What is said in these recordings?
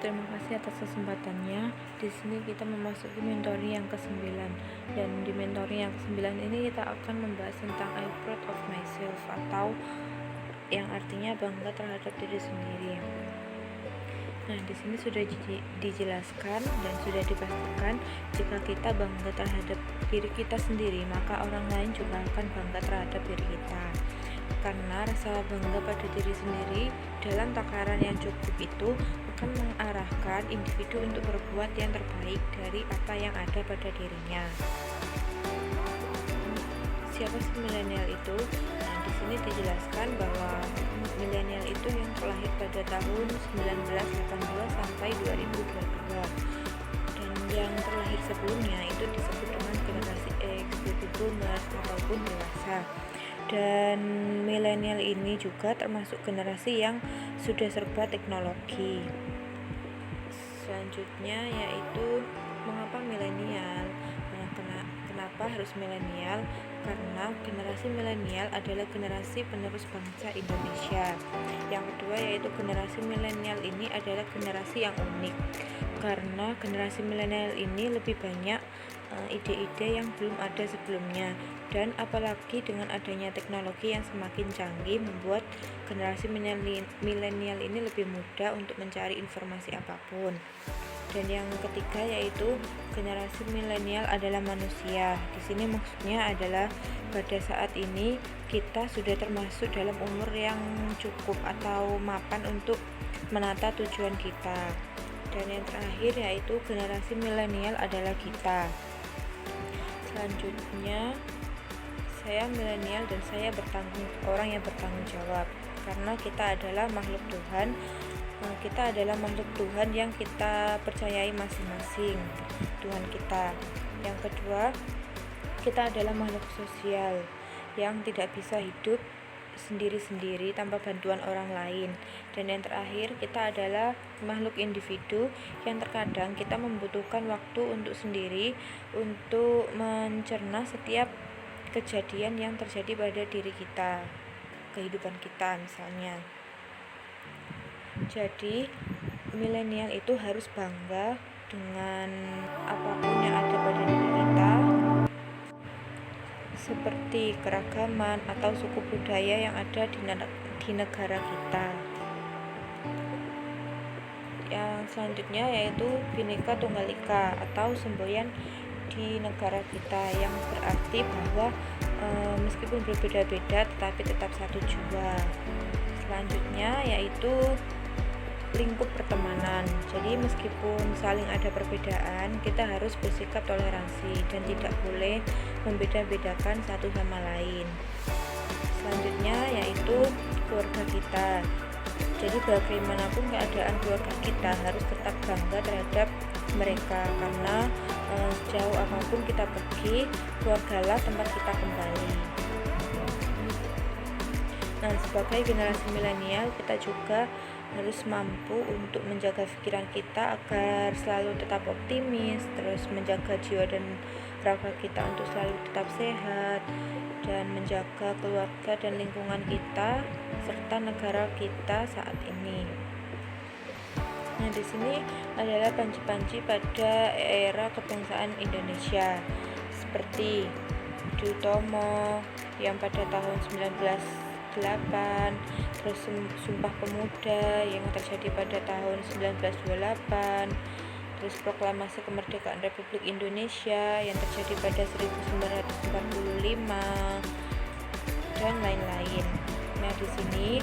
Terima kasih atas kesempatannya. Di sini kita memasuki mentori yang ke-9. Dan di mentori yang ke-9 ini kita akan membahas tentang I'm proud of myself, atau yang artinya bangga terhadap diri sendiri. Nah, di sini sudah dijelaskan dan sudah dipastikan jika kita bangga terhadap diri kita sendiri, maka orang lain juga akan bangga terhadap diri kita. Karena rasa bangga pada diri sendiri dalam takaran yang cukup itu akan mengarahkan individu untuk berbuat yang terbaik dari apa yang ada pada dirinya. Siapa sih milenial itu? Nah, di sini dijelaskan bahwa milenial itu yang terlahir pada tahun 1982 sampai 2022. Dan yang terlahir sebelumnya itu disebut dengan generasi X, baby boomers ataupun dewasa. Dan milenial ini juga termasuk generasi yang sudah serba teknologi. Selanjutnya yaitu mengapa milenial? Nah, kenapa harus milenial? Karena generasi milenial adalah generasi penerus bangsa Indonesia. Yang kedua yaitu generasi milenial ini adalah generasi yang unik, karena generasi milenial ini lebih banyak ide-ide yang belum ada sebelumnya, dan apalagi dengan adanya teknologi yang semakin canggih membuat generasi milenial ini lebih mudah untuk mencari informasi apapun. Dan yang ketiga yaitu generasi milenial adalah manusia. Di sini maksudnya adalah pada saat ini kita sudah termasuk dalam umur yang cukup atau mapan untuk menata tujuan kita. Dan yang terakhir yaitu generasi milenial adalah kita. Selanjutnya, saya milenial dan saya orang yang bertanggung jawab, karena kita adalah makhluk Tuhan. Kita adalah makhluk Tuhan yang kita percayai masing-masing Tuhan kita. Yang kedua, kita adalah makhluk sosial yang tidak bisa hidup sendiri-sendiri tanpa bantuan orang lain. Dan yang terakhir, kita adalah makhluk individu yang terkadang kita membutuhkan waktu untuk sendiri untuk mencerna setiap kejadian yang terjadi pada diri kita, kehidupan kita misalnya. Jadi milenial itu harus bangga dengan apapun yang ada pada diri kita, seperti keragaman atau suku budaya yang ada di negara kita. Yang selanjutnya yaitu Bhinneka Tunggal Ika atau semboyan di negara kita, yang berarti bahwa meskipun berbeda-beda tetapi tetap satu jua. Selanjutnya yaitu lingkup pertemanan. Jadi meskipun saling ada perbedaan, kita harus bersikap toleransi dan tidak boleh membeda-bedakan satu sama lain. Selanjutnya yaitu keluarga kita. Jadi bagaimanapun keadaan keluarga kita harus tetap bangga terhadap mereka, karena sejauh apapun kita pergi, keluargalah tempat kita kembali. Nah, sebagai generasi milenial kita juga harus mampu untuk menjaga pikiran kita agar selalu tetap optimis, terus menjaga jiwa dan raga kita untuk selalu tetap sehat, dan menjaga keluarga dan lingkungan kita serta negara kita saat ini. Nah, di sini adalah panji-panji pada era kebangsaan Indonesia, seperti Budi Utomo yang pada tahun 1908, terus Sumpah Pemuda yang terjadi pada tahun 1928, terus Proklamasi Kemerdekaan Republik Indonesia yang terjadi pada 1945, dan lain-lain. Nah, di sini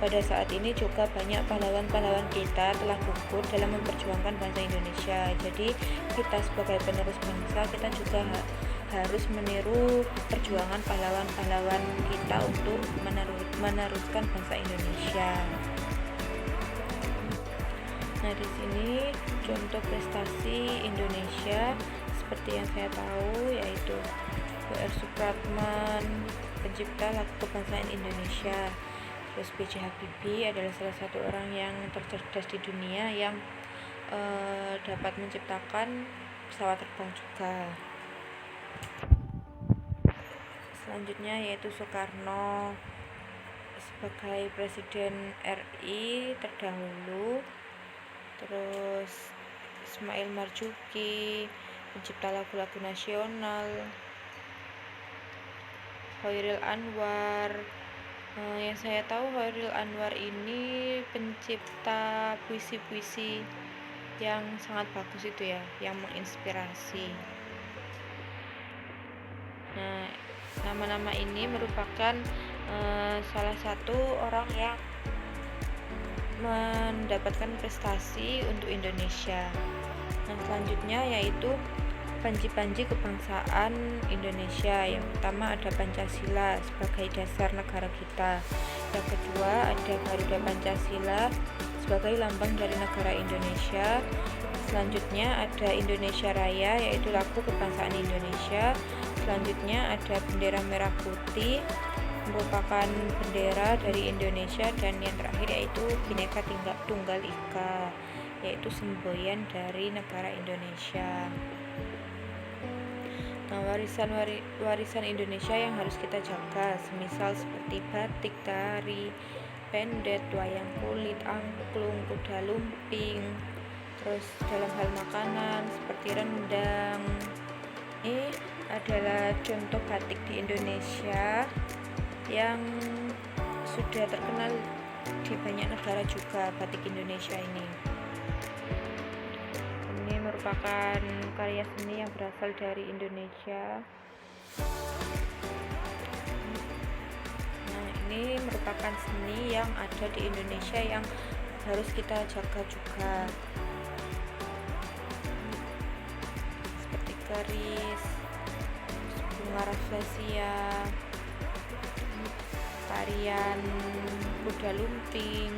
pada saat ini juga banyak pahlawan-pahlawan kita telah gugur dalam memperjuangkan bangsa Indonesia. Jadi kita sebagai penerus bangsa, kita juga harus meniru perjuangan pahlawan-pahlawan kita untuk meneruskan bangsa Indonesia. Nah, di sini contoh prestasi Indonesia seperti yang saya tahu yaitu W.R. Supratman, pencipta lagu kebangsaan Indonesia. Terus B.J. Habibie adalah salah satu orang yang tercerdas di dunia yang dapat menciptakan pesawat terbang juga. Selanjutnya yaitu Soekarno sebagai Presiden RI terdahulu. terus Ismail Marzuki, pencipta lagu-lagu nasional, Chairil Anwar. Yang saya tahu Chairil Anwar ini pencipta puisi-puisi yang sangat bagus itu ya, yang menginspirasi. Nah, nama-nama ini merupakan salah satu orang yang mendapatkan prestasi untuk Indonesia. Nah, selanjutnya yaitu panji-panji kebangsaan Indonesia. Yang pertama ada Pancasila sebagai dasar negara kita. Yang kedua ada Garuda Pancasila sebagai lambang dari negara Indonesia. Selanjutnya ada Indonesia Raya, yaitu lagu kebangsaan Indonesia. Selanjutnya ada bendera merah putih, merupakan bendera dari Indonesia. Dan yang terakhir yaitu Bhinneka Tunggal Ika, yaitu semboyan dari negara Indonesia. Nah, warisan Indonesia yang harus kita jaga, semisal seperti batik, tari, pendet, wayang kulit, angklung, kuda lumping. Terus dalam hal makanan seperti rendang. Ini adalah contoh batik di Indonesia yang sudah terkenal di banyak negara juga, batik Indonesia ini. Ini merupakan karya seni yang berasal dari Indonesia. Nah, ini merupakan seni yang ada di Indonesia yang harus kita jaga juga, seperti keris, bunga rafflesia, tarian kuda lumping,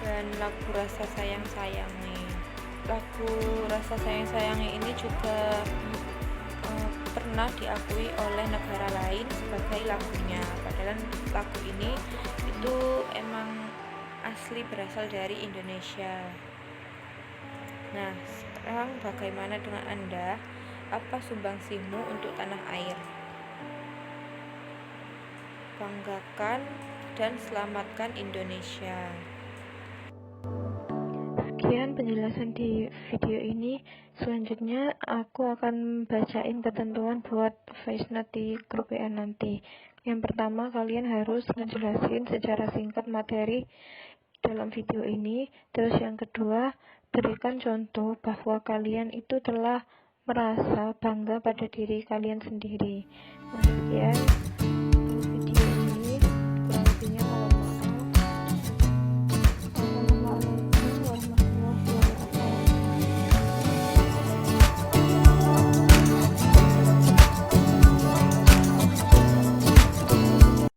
dan lagu Rasa Sayang-Sayang nih. Lagu Rasa Sayang-Sayang ini juga pernah diakui oleh negara lain sebagai lagunya, padahal lagu ini itu emang asli berasal dari Indonesia. Nah, sekarang bagaimana dengan Anda? Apa sumbangsimu untuk tanah air? Banggakan dan selamatkan Indonesia. Sekian penjelasan di video ini. Selanjutnya aku akan bacain ketentuan buat voice note di grup WA nanti. Yang pertama, kalian harus ngejelasin secara singkat materi dalam video ini. Terus yang kedua, berikan contoh bahwa kalian itu telah merasa bangga pada diri kalian sendiri. Nah, sekian.